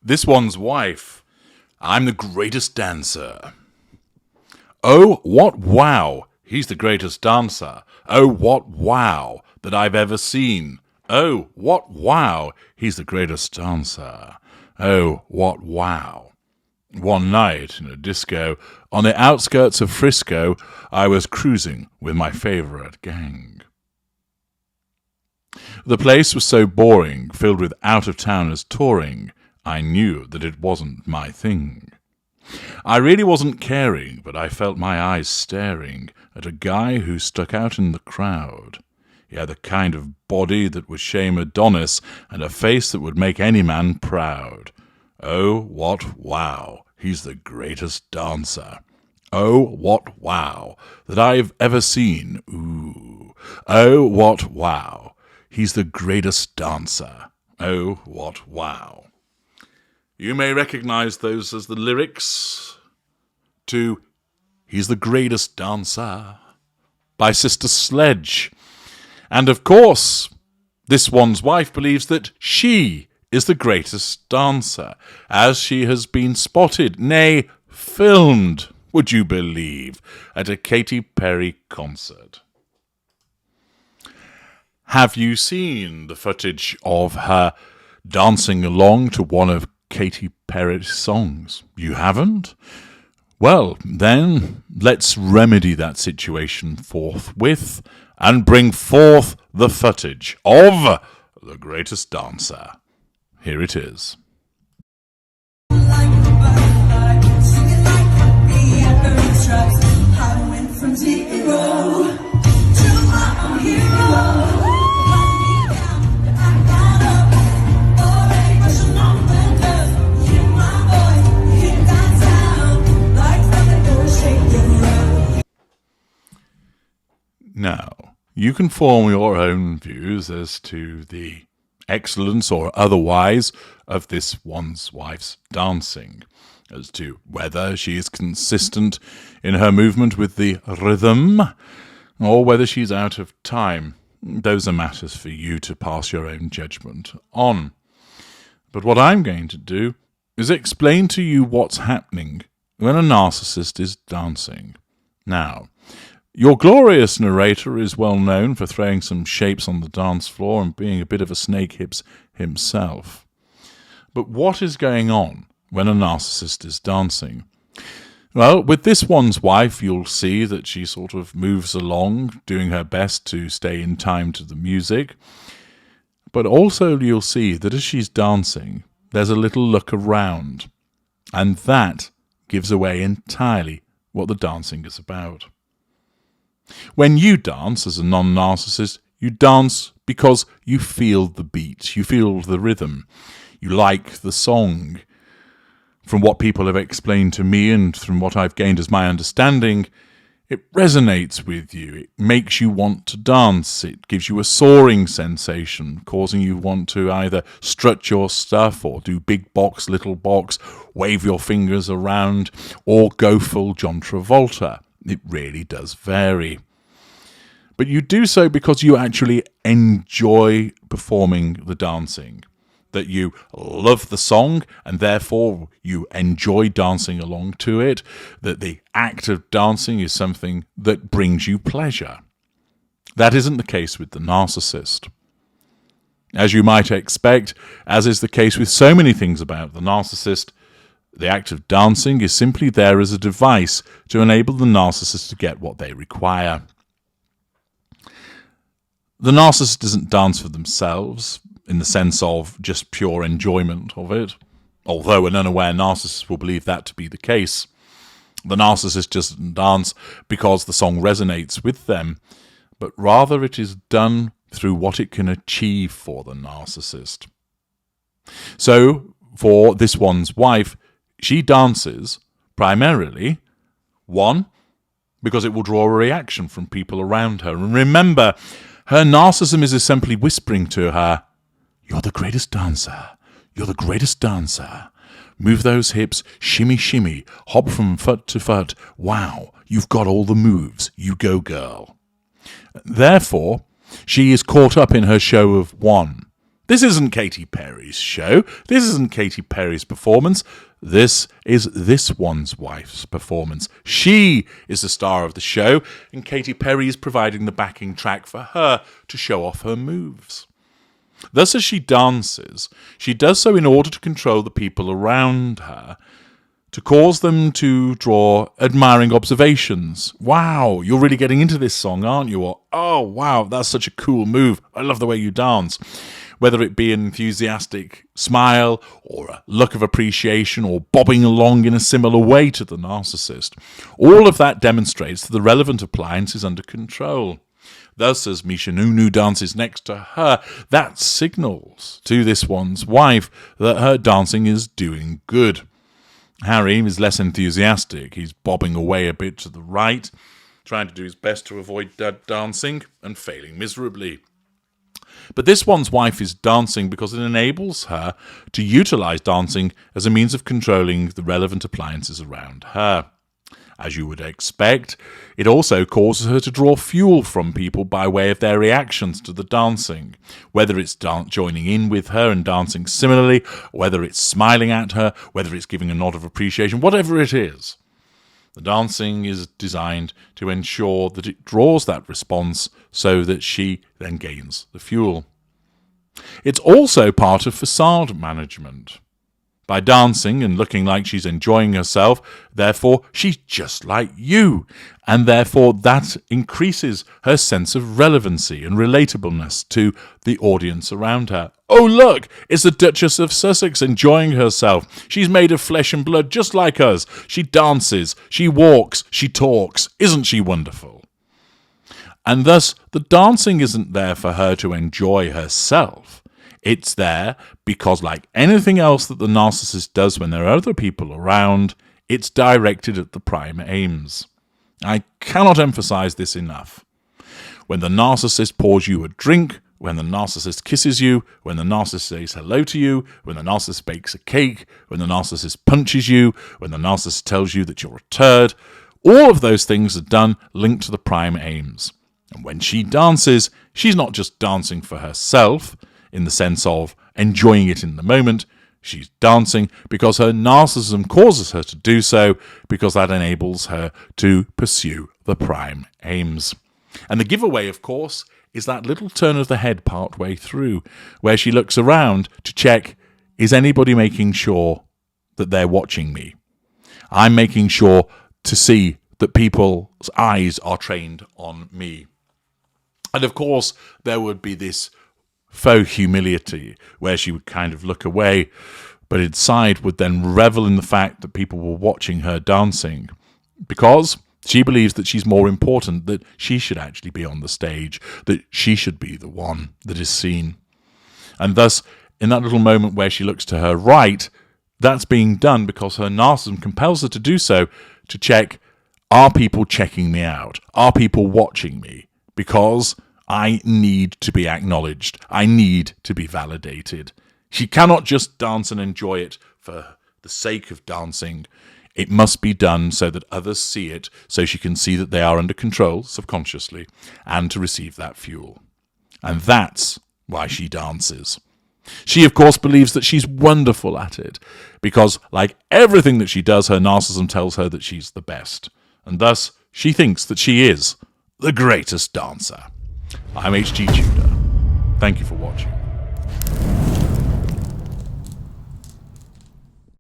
This one's wife. I'm the greatest dancer. Oh, what wow! He's the greatest dancer. Oh, what wow that I've ever seen. Oh, what wow! He's the greatest dancer. Oh, what wow. One night in a disco on the outskirts of Frisco, I was cruising with my favourite gang. The place was so boring, filled with out-of-towners touring, I knew that it wasn't my thing. I really wasn't caring, but I felt my eyes staring at a guy who stuck out in the crowd. He had the kind of body that would shame Adonis and a face that would make any man proud. Oh, what wow! He's the greatest dancer. Oh, what wow that I've ever seen. Ooh. Oh, what wow. He's the greatest dancer. Oh, what wow. You may recognize those as the lyrics to He's the Greatest Dancer by Sister Sledge. And of course, this one's wife believes that she is the greatest dancer, as she has been spotted, nay, filmed, would you believe, at a Katy Perry concert. Have you seen the footage of her dancing along to one of Katy Perry's songs? You haven't? Well, then, let's remedy that situation forthwith and bring forth the footage of the greatest dancer. Here it is. I went from zero to my own hero. Now, you can form your own views as to the excellence or otherwise of this one's wife's dancing, as to whether she is consistent in her movement with the rhythm, or whether she's out of time. Those are matters for you to pass your own judgment on. But what I'm going to do is explain to you what's happening when a narcissist is dancing. Now, your glorious narrator is well known for throwing some shapes on the dance floor and being a bit of a snake hips himself. But what is going on when a narcissist is dancing? Well, with this one's wife, you'll see that she sort of moves along, doing her best to stay in time to the music. But also you'll see that as she's dancing, there's a little look around. And that gives away entirely what the dancing is about. When you dance as a non-narcissist, you dance because you feel the beat, you feel the rhythm, you like the song. From what people have explained to me and from what I've gained as my understanding, it resonates with you. It makes you want to dance. It gives you a soaring sensation, causing you want to either strut your stuff or do big box, little box, wave your fingers around, or go full John Travolta. It really does vary. But you do so because you actually enjoy performing the dancing, that you love the song and therefore you enjoy dancing along to it, that the act of dancing is something that brings you pleasure. That isn't the case with the narcissist. As you might expect, as is the case with so many things about the narcissist, the act of dancing is simply there as a device to enable the narcissist to get what they require. The narcissist doesn't dance for themselves, in the sense of just pure enjoyment of it, although an unaware narcissist will believe that to be the case. The narcissist doesn't dance because the song resonates with them, but rather it is done through what it can achieve for the narcissist. So, for this one's wife, she dances primarily, one, because it will draw a reaction from people around her. And remember, her narcissism is simply whispering to her, "You're the greatest dancer. You're the greatest dancer. Move those hips, shimmy, shimmy, hop from foot to foot. Wow, you've got all the moves. You go, girl." Therefore, she is caught up in her show of one, This isn't Katy Perry's show. This isn't Katy Perry's performance. This is this one's wife's performance. She is the star of the show, and Katy Perry is providing the backing track for her to show off her moves. Thus, as she dances, she does so in order to control the people around her, to cause them to draw admiring observations. Wow, you're really getting into this song, aren't you? Or, oh, wow, that's such a cool move. I love the way you dance. Whether it be an enthusiastic smile or a look of appreciation or bobbing along in a similar way to the narcissist, all of that demonstrates that the relevant appliance is under control. Thus, as Misha Nunu dances next to her, that signals to this one's wife that her dancing is doing good. Harry is less enthusiastic. He's bobbing away a bit to the right, trying to do his best to avoid dancing and failing miserably. But this one's wife is dancing because it enables her to utilize dancing as a means of controlling the relevant appliances around her. As you would expect, it also causes her to draw fuel from people by way of their reactions to the dancing, whether it's joining in with her and dancing similarly, whether it's smiling at her, whether it's giving a nod of appreciation, whatever it is. The dancing is designed to ensure that it draws that response so that she then gains the fuel. It's also part of facade management. By dancing and looking like she's enjoying herself, therefore, she's just like you. And therefore, that increases her sense of relevancy and relatableness to the audience around her. Oh, look, it's the Duchess of Sussex enjoying herself. She's made of flesh and blood just like us. She dances, she walks, she talks. Isn't she wonderful? And thus, the dancing isn't there for her to enjoy herself. It's there because, like anything else that the narcissist does when there are other people around, it's directed at the prime aims. I cannot emphasize this enough. When the narcissist pours you a drink, when the narcissist kisses you, when the narcissist says hello to you, when the narcissist bakes a cake, when the narcissist punches you, when the narcissist tells you that you're a turd, all of those things are done linked to the prime aims. And when she dances, she's not just dancing for herself, in the sense of enjoying it in the moment. She's dancing because her narcissism causes her to do so, because that enables her to pursue the prime aims. And the giveaway, of course, is that little turn of the head part way through, where she looks around to check, is anybody making sure that they're watching me? I'm making sure to see that people's eyes are trained on me. And of course, there would be this faux humility where she would kind of look away, but inside would then revel in the fact that people were watching her dancing, because she believes that she's more important, that she should actually be on the stage, that she should be the one that is seen. And thus, in that little moment where she looks to her right, that's being done because her narcissism compels her to do so, to check, are people checking me out? Are people watching me? Because I need to be acknowledged. I need to be validated. She cannot just dance and enjoy it for the sake of dancing. It must be done so that others see it, so she can see that they are under control subconsciously, and to receive that fuel. And that's why she dances. She, of course, believes that she's wonderful at it, because, like everything that she does, her narcissism tells her that she's the best. And thus, she thinks that she is the greatest dancer. I'm HG Tudor. Thank you for watching.